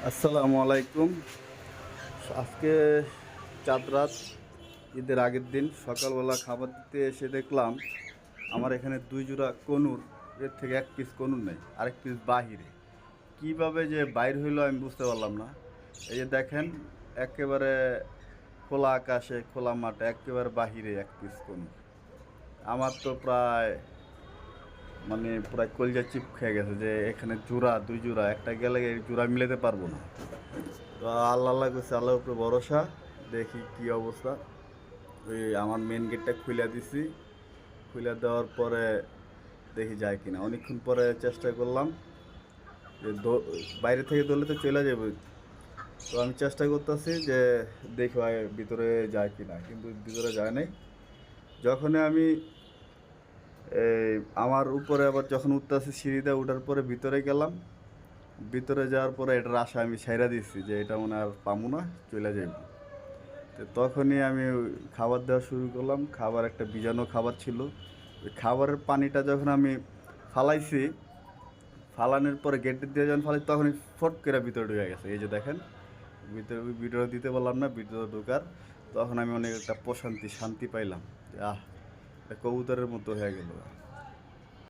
আসসালামু আলাইকুম। আজকে চাঁদ রাত, ঈদের আগের দিন সকালবেলা খাবার দিতে এসে দেখলাম আমার এখানে 2 জোড়া কনুর, এর থেকে এক পিস কনুর নেই, আরেক পিস বাহিরে। কিভাবে যে বাইর হইলো আমি বুঝতে পারলাম না। এই যে দেখেন, একেবারে খোলা আকাশে খোলা মাঠে একেবারে বাহিরে এক পিস কনুর। আমার তো প্রায় কলজা চিপ খেয়ে গেছে যে এখানে জোড়া 2 জোড়া, একটা গেলে এই জোড়া মিলাতে পারবো না। তো আল্লাহ আল্লাহ করছে, আল্লাহর উপরে ভরসা। দেখি কি অবস্থা। ওই আমার মেন গেটটা খুলে দিছি, খুলে দেওয়ার পরে দেখি যায় কিনা। অনেকক্ষণ পরে চেষ্টা করলাম যে বাইরে থেকে ধরলে তো চলে যাবে। তো আমি চেষ্টা করতেছি যে দেখি ভাই ভিতরে যায় কিনা, কিন্তু ভিতরে যায় নাই। যখনই আমি এই আমার উপরে আবার যখন উঠতেছি সিঁড়িতে উঠার পরে ভিতরে গেলাম, ভিতরে যাওয়ার পরে এটার আশা আমি ছাইড়া দিচ্ছি যে এটা মনে আর পামু না, চলে যাইব। তো তখনই আমি ওই খাবার দেওয়া শুরু করলাম। খাবার একটা বীজাণু খাবার ছিল। ওই খাবারের পানিটা যখন আমি ফালাইছি, ফালানোর পরে গেট দিয়ে যখন ফালাই তখনই ফট করে ভিতরে ঢুকে গেছে। এই যে দেখেন, ভিতরে ভিডিও দিতে পারলাম না ভিতরে ঢোকার। তখন আমি অনেক একটা প্রশান্তি শান্তি পাইলাম যে এটা কবুতরের মতো হয়ে গেল।